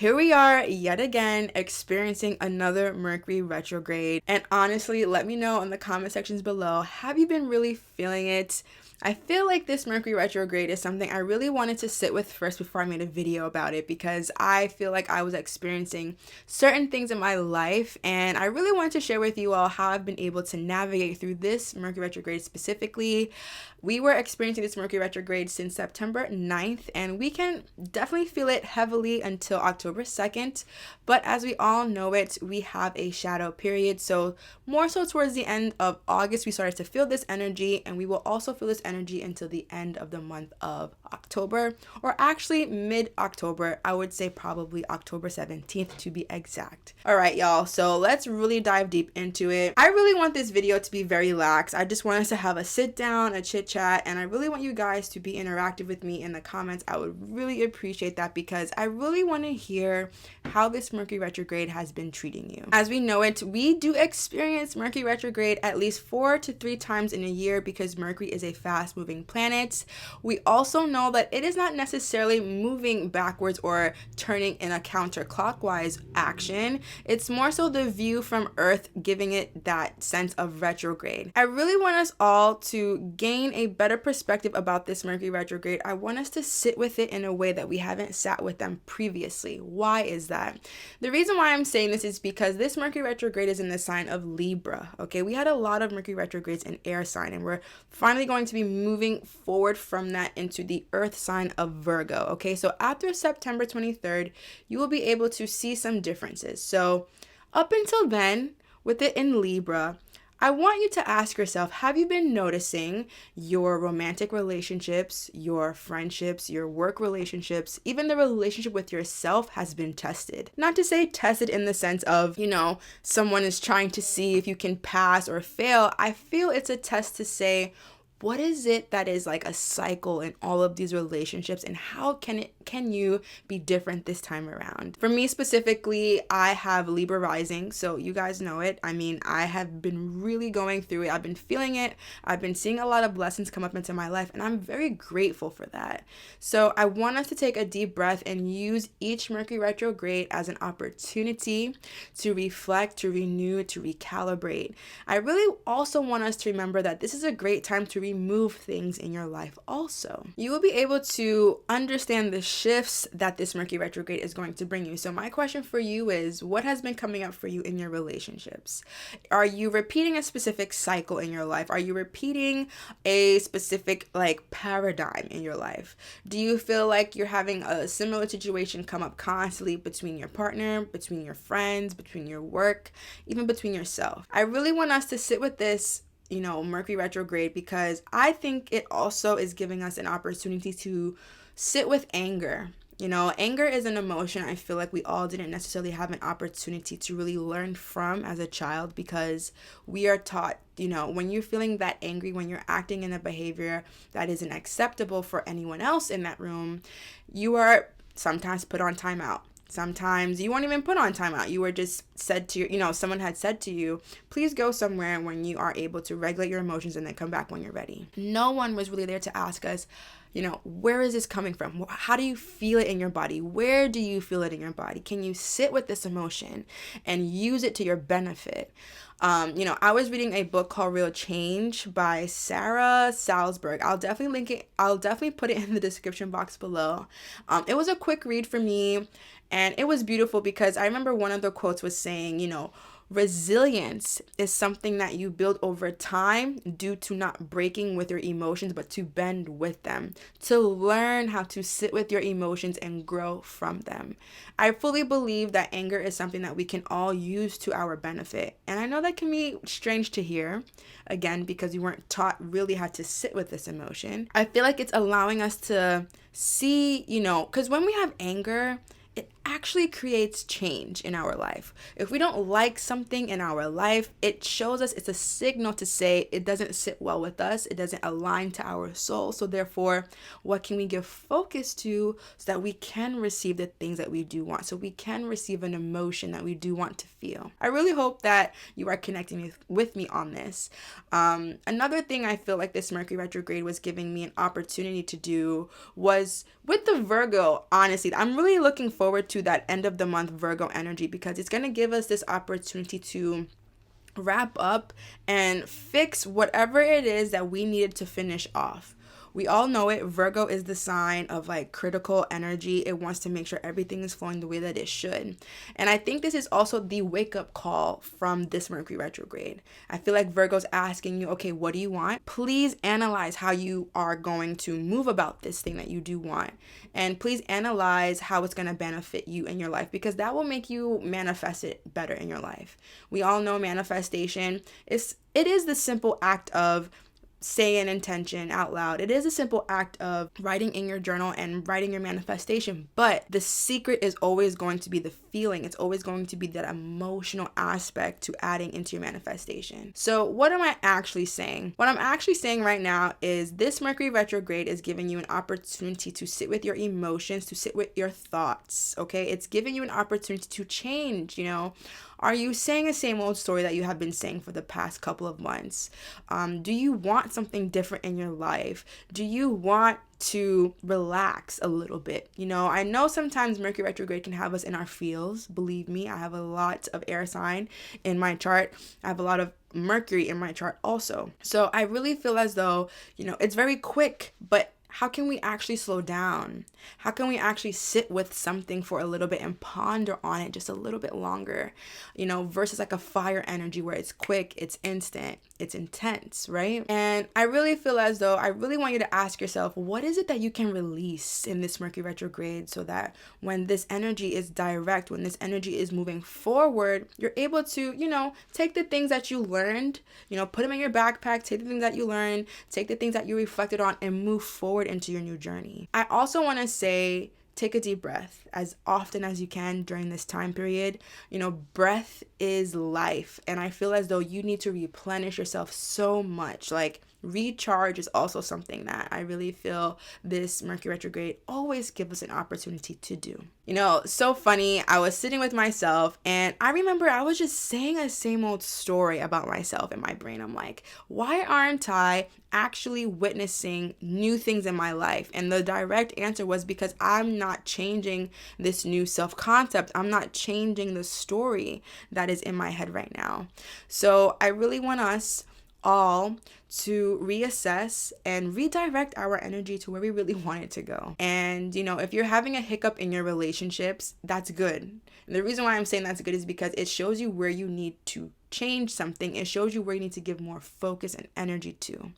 Here we are yet again experiencing another Mercury retrograde. And honestly, let me know in the comment sections below, have you been really feeling it? I feel like this Mercury retrograde is something I really wanted to sit with first before I made a video about it, because I feel like I was experiencing certain things in my life and I really wanted to share with you all how I've been able to navigate through this Mercury retrograde specifically. We were experiencing this Mercury retrograde since September 9th, and we can definitely feel it heavily until October 2nd. But as we all know it, we have a shadow period. So more so towards the end of August, we started to feel this energy, and we will also feel this energy until the end of the month of October, or actually mid-October. I would say probably October 17th to be exact. All right, y'all. So let's really dive deep into it. I really want this video to be very lax. I just want us to have a sit down, a chit chat, and I really want you guys to be interactive with me in the comments. I would really appreciate that, because I really want to hear how this Mercury retrograde has been treating you. As we know it, we do experience Mercury retrograde at least 4 to 3 times in a year, because Mercury is a fast moving planet. We also know that it is not necessarily moving backwards or turning in a counterclockwise action. It's more so the view from Earth giving it that sense of retrograde. I really want us all to gain a better perspective about this Mercury retrograde. I want us to sit with it in a way that we haven't sat with them previously. Why is that? The reason why I'm saying this is because this Mercury retrograde is in the sign of Libra. Okay, we had a lot of Mercury retrogrades in air sign, and we're finally going to be moving forward from that into the earth sign of Virgo. Okay, so after September 23rd, you will be able to see some differences. So up until then, with it in Libra, I want you to ask yourself, have you been noticing your romantic relationships, your friendships, your work relationships, even the relationship with yourself has been tested? Not to say tested in the sense of, someone is trying to see if you can pass or fail. I feel it's a test to say, what is it that is like a cycle in all of these relationships, and how can you be different this time around? For me specifically, I have Libra rising, so you guys know it. I mean, I have been really going through it. I've been feeling it. I've been seeing a lot of blessings come up into my life, and I'm very grateful for that. So I want us to take a deep breath and use each Mercury retrograde as an opportunity to reflect, to renew, to recalibrate. I really also want us to remember that this is a great time to remove things in your life also. You will be able to understand the shifts that this Mercury retrograde is going to bring you. So my question for you is, what has been coming up for you in your relationships? Are you repeating a specific cycle in your life? Are you repeating a specific paradigm in your life? Do you feel like you're having a similar situation come up constantly between your partner, between your friends, between your work, even between yourself? I really want us to sit with this Mercury retrograde, because I think it also is giving us an opportunity to sit with anger. Anger is an emotion I feel like we all didn't necessarily have an opportunity to really learn from as a child, because we are taught, when you're feeling that angry, when you're acting in a behavior that isn't acceptable for anyone else in that room, you are sometimes put on timeout. Sometimes you weren't even put on timeout. You were just said to someone had said to you, please go somewhere when you are able to regulate your emotions and then come back when you're ready. No one was really there to ask us, where is this coming from? How do you feel it in your body? Where do you feel it in your body? Can you sit with this emotion and use it to your benefit? I was reading a book called Real Change by Sarah Salzberg. I'll definitely link it. I'll definitely put it in the description box below. It was a quick read for me, and it was beautiful, because I remember one of the quotes was saying, resilience is something that you build over time due to not breaking with your emotions, but to bend with them, to learn how to sit with your emotions and grow from them. I fully believe that anger is something that we can all use to our benefit. And I know that can be strange to hear, again, because you weren't taught really how to sit with this emotion. I feel like it's allowing us to see, because when we have anger, it actually creates change in our life. If we don't like something in our life, it shows us, it's a signal to say it doesn't sit well with us, it doesn't align to our soul. So therefore, what can we give focus to so that we can receive the things that we do want, so we can receive an emotion that we do want to feel? I really hope that you are connecting with me on this. Another thing I feel like this Mercury retrograde was giving me an opportunity to do was with the Virgo, honestly, I'm really looking forward to that end of the month Virgo energy, because it's going to give us this opportunity to wrap up and fix whatever it is that we needed to finish off. We all know it. Virgo is the sign of like critical energy. It wants to make sure everything is flowing the way that it should. And I think this is also the wake up call from this Mercury retrograde. I feel like Virgo's asking you, okay, what do you want? Please analyze how you are going to move about this thing that you do want. And please analyze how it's going to benefit you in your life, because that will make you manifest it better in your life. We all know manifestation it is the simple act of say an intention out loud. It is a simple act of writing in your journal and writing your manifestation, but the secret is always going to be the feeling. It's always going to be that emotional aspect to adding into your manifestation. So what am I actually saying? What I'm actually saying right now is this Mercury retrograde is giving you an opportunity to sit with your emotions, to sit with your thoughts, okay? It's giving you an opportunity to change, Are you saying the same old story that you have been saying for the past couple of months? Do you want something different in your life? Do you want to relax a little bit? I know sometimes Mercury retrograde can have us in our feels. Believe me, I have a lot of air sign in my chart. I have a lot of Mercury in my chart also. So I really feel as though, it's very quick, but how can we actually slow down? How can we actually sit with something for a little bit and ponder on it just a little bit longer, versus like a fire energy where it's quick, it's instant, it's intense, right? And I really feel as though I really want you to ask yourself, what is it that you can release in this Mercury retrograde so that when this energy is direct, when this energy is moving forward, you're able to, take the things that you learned, put them in your backpack, take the things that you learned, take the things that you reflected on and move forward into your new journey. I also want to say, take a deep breath as often as you can during this time period. Breath is life. And I feel as though you need to replenish yourself so much. Like recharge is also something that I really feel this Mercury retrograde always gives us an opportunity to do. So funny. I was sitting with myself and I remember I was just saying a same old story about myself in my brain. I'm like, why aren't I actually witnessing new things in my life? And the direct answer was because I'm not changing this new self-concept. I'm not changing the story that is in my head right now. So I really want us all to reassess and redirect our energy to where we really want it to go. And if you're having a hiccup in your relationships, that's good. And the reason why I'm saying that's good is because it shows you where you need to change something. It shows you where you need to give more focus and energy to.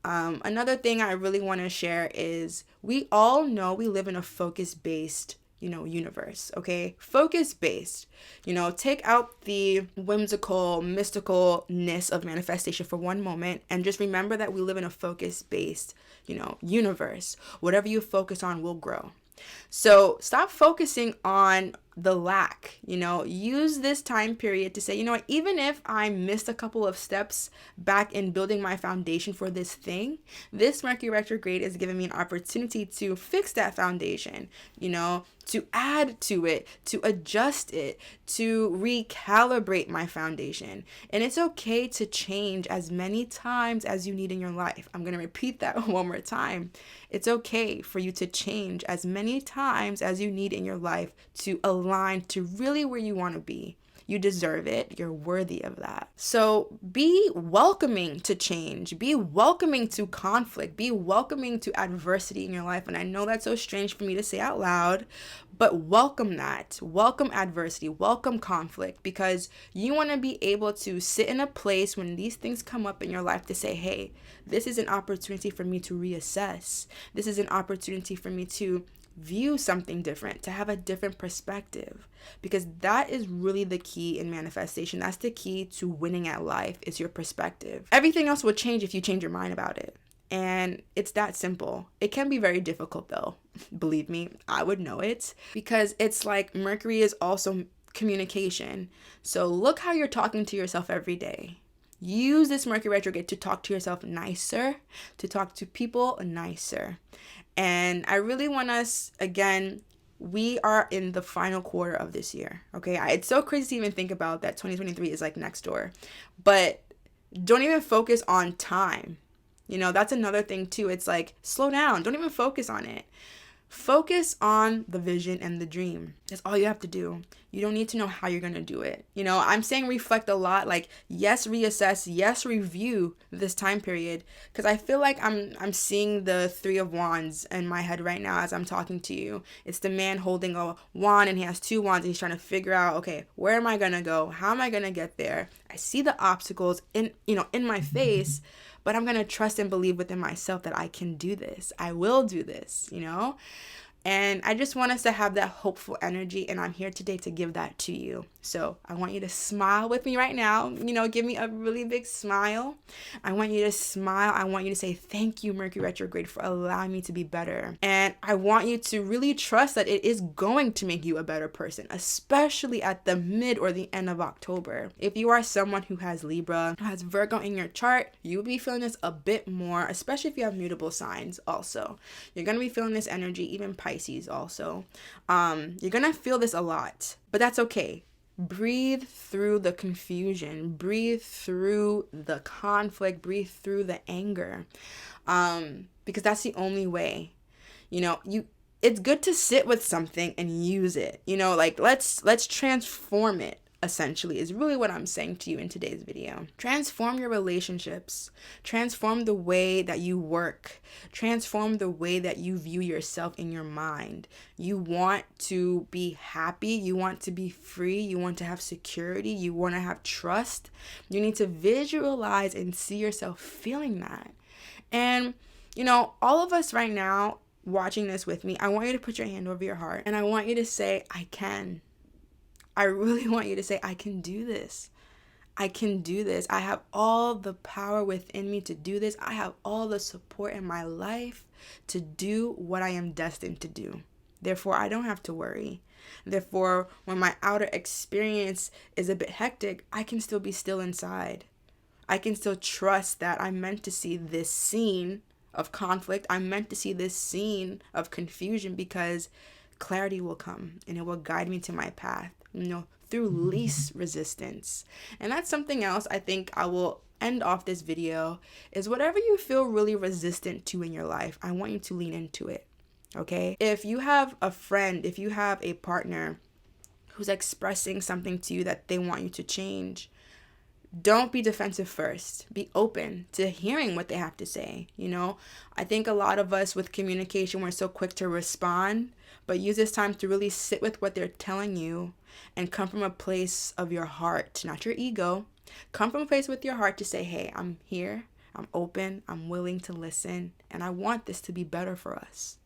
Another thing I really want to share is we all know we live in a focus-based universe, okay? Focus-based, take out the whimsical, mysticalness of manifestation for one moment and just remember that we live in a focus-based, universe. Whatever you focus on will grow. So stop focusing on the lack, use this time period to say, even if I missed a couple of steps back in building my foundation for this thing, this Mercury retrograde is giving me an opportunity to fix that foundation, to add to it, to adjust it, to recalibrate my foundation. And it's okay to change as many times as you need in your life. I'm going to repeat that one more time. It's okay for you to change as many times as you need in your life to align to really where you want to be. You deserve it. You're worthy of that. So be welcoming to change. Be welcoming to conflict. Be welcoming to adversity in your life. And I know that's so strange for me to say out loud, but welcome that. Welcome adversity. Welcome conflict, because you want to be able to sit in a place when these things come up in your life to say, hey, this is an opportunity for me to reassess. This is an opportunity for me to view something different, to have a different perspective, because that is really the key in manifestation. That's the key to winning at life, is your perspective. Everything else will change if you change your mind about it. And it's that simple. It can be very difficult though. Believe me, I would know it, because it's like Mercury is also communication. So look how you're talking to yourself every day. Use this Mercury retrograde to talk to yourself nicer, to talk to people nicer. And I really want us, again, we are in the final quarter of this year, okay? It's so crazy to even think about that 2023 is like next door. But don't even focus on time. That's another thing too. It's like, slow down. Don't even focus on it. Focus on the vision and the dream. That's all you have to do. You don't need to know how you're going to do it. I'm saying reflect a lot, like yes, reassess, yes, review this time period, because I feel like I'm seeing the 3 of Wands in my head right now as I'm talking to you. It's the man holding a wand, and he has 2 wands, and he's trying to figure out, okay, where am I going to go? How am I going to get there? I see the obstacles in my face, but I'm going to trust and believe within myself that I can do this. I will do this, And I just want us to have that hopeful energy, and I'm here today to give that to you. So I want you to smile with me right now. Give me a really big smile. I want you to smile. I want you to say, thank you, Mercury retrograde, for allowing me to be better. And I want you to really trust that it is going to make you a better person, especially at the mid or the end of October. If you are someone who has Libra, who has Virgo in your chart, you'll be feeling this a bit more, especially if you have mutable signs also. You're going to be feeling this energy, even Pisces also. You're going to feel this a lot, but that's okay. Breathe through the confusion, breathe through the conflict, breathe through the anger, because that's the only way. It's good to sit with something and use it. Let's transform it. Essentially, is really what I'm saying to you in today's video. Transform your relationships. Transform the way that you work. Transform the way that you view yourself in your mind. You want to be happy. You want to be free. You want to have security. You want to have trust. You need to visualize and see yourself feeling that. And, all of us right now watching this with me, I want you to put your hand over your heart, and I want you to say, I can. I really want you to say, I can do this. I can do this. I have all the power within me to do this. I have all the support in my life to do what I am destined to do. Therefore, I don't have to worry. Therefore, when my outer experience is a bit hectic, I can still be still inside. I can still trust that I'm meant to see this scene of conflict. I'm meant to see this scene of confusion, because clarity will come and it will guide me to my path, through least resistance. And that's something else I think I will end off this video, is whatever you feel really resistant to in your life, I want you to lean into it. Okay? If you have a friend, if you have a partner who's expressing something to you that they want you to change, don't be defensive first. Be open to hearing what they have to say. I think a lot of us with communication, we're so quick to respond, but use this time to really sit with what they're telling you and come from a place of your heart, not your ego. Come from a place with your heart to say, hey, I'm here, I'm open, I'm willing to listen, and I want this to be better for us,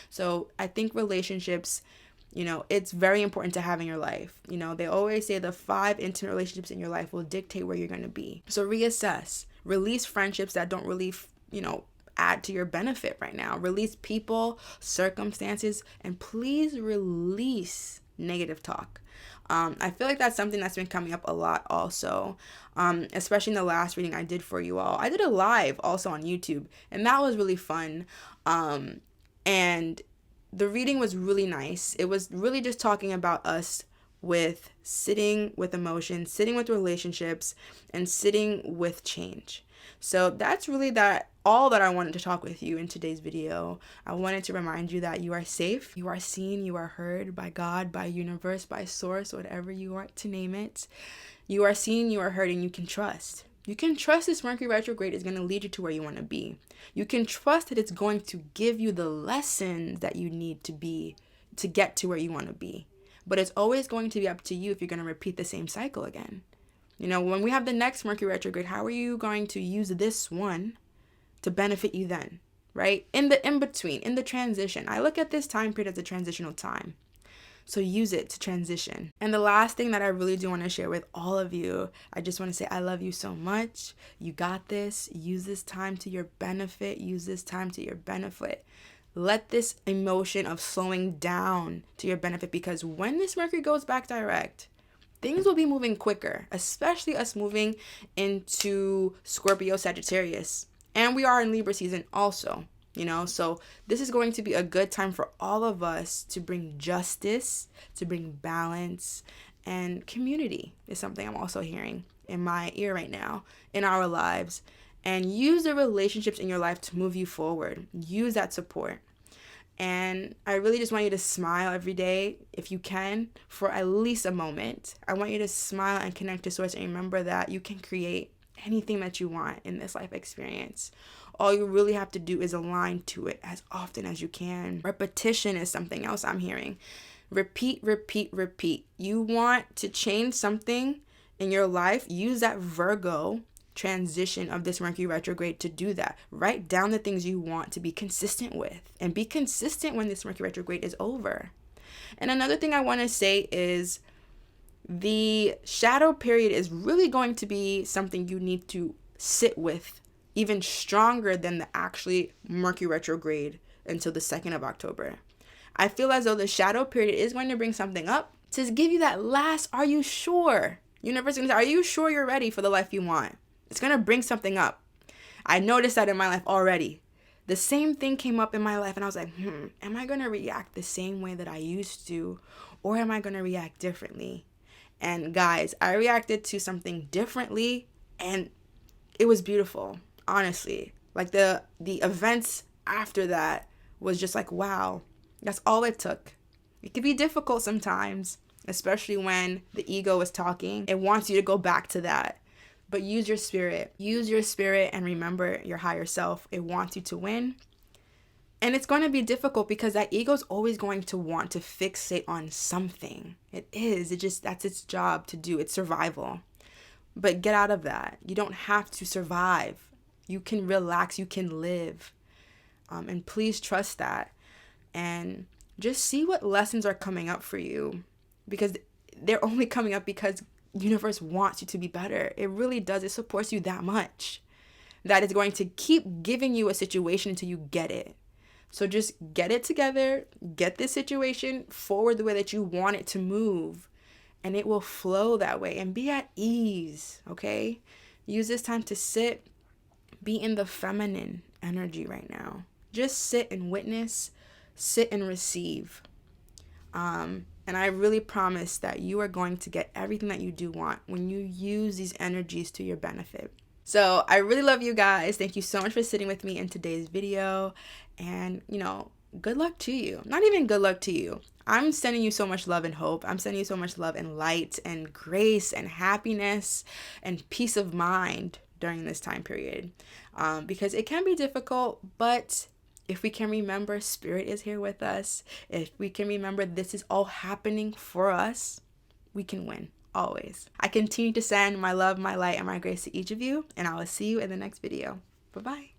So I think relationships, it's very important to have in your life. They always say the 5 intimate relationships in your life will dictate where you're going to be. So reassess, release friendships that don't really, add to your benefit right now. Release people, circumstances, and please release negative talk. I feel like that's something that's been coming up a lot also, especially in the last reading I did for you all. I did a live also on YouTube, and that was really fun. And the reading was really nice. It was really just talking about us with sitting with emotions, sitting with relationships, and sitting with change. So that's really all that I wanted to talk with you in today's video. I wanted to remind you that you are safe, you are seen, you are heard by God, by universe, by source, whatever you want to name it. You are seen, you are heard, and you can trust. You can trust this Mercury retrograde is going to lead you to where you want to be. You can trust that it's going to give you the lessons that you need to get to where you want to be. But it's always going to be up to you if you're going to repeat the same cycle again. When we have the next Mercury retrograde, how are you going to use this one to benefit you then, right? In the in-between, in the transition. I look at this time period as a transitional time. So use it to transition. And the last thing that I really do want to share with all of you, I just want to say I love you so much. You got this. Use this time to your benefit. Use this time to your benefit. Let this emotion of slowing down to your benefit, because when this Mercury goes back direct, things will be moving quicker, especially us moving into Scorpio, Sagittarius. And we are in Libra season also. So this is going to be a good time for all of us to bring justice, to bring balance, and community is something I'm also hearing in my ear right now in our lives. And use the relationships in your life to move you forward. Use that support. And I really just want you to smile every day, if you can, for at least a moment. I want you to smile and connect to Source and remember that you can create anything that you want in this life experience. All you really have to do is align to it as often as you can. Repetition is something else I'm hearing. Repeat, repeat, repeat. You want to change something in your life, use that Virgo transition of this Mercury retrograde to do that. Write down the things you want to be consistent with, and be consistent when this Mercury retrograde is over. And another thing I want to say is the shadow period is really going to be something you need to sit with even stronger than the actually Mercury retrograde until the 2nd of October. I feel as though the shadow period is going to bring something up to give you that last, are you sure? Universe is going to say, are you sure you're ready for the life you want? It's going to bring something up. I noticed that in my life already. The same thing came up in my life and I was like, am I going to react the same way that I used to? Or am I going to react differently? And guys, I reacted to something differently and it was beautiful, honestly. Like the events after that was just like, wow, that's all it took. It can be difficult sometimes, especially when the ego is talking. It wants you to go back to that. But use your spirit. Use your spirit and remember your higher self. It wants you to win. And it's going to be difficult because that ego is always going to want to fixate on something. It is. That's its job to do. It's survival. But get out of that. You don't have to survive. You can relax. You can live. And please trust that. And just see what lessons are coming up for you. Because they're only coming up because universe wants you to be better. It really does. It supports you that much that it's going to keep giving you a situation until you get it. So just get it together, get this situation forward the way that you want it to move, and it will flow that way. And be at ease, okay? Use this time to sit, be in the feminine energy right now. Just sit and witness, sit and receive. And I really promise that you are going to get everything that you do want when you use these energies to your benefit. So I really love you guys. Thank you so much for sitting with me in today's video. And, good luck to you. Not even good luck to you. I'm sending you so much love and hope. I'm sending you so much love and light and grace and happiness and peace of mind during this time period. Because it can be difficult, but if we can remember Spirit is here with us, if we can remember this is all happening for us, we can win, always. I continue to send my love, my light, and my grace to each of you, and I will see you in the next video. Bye-bye.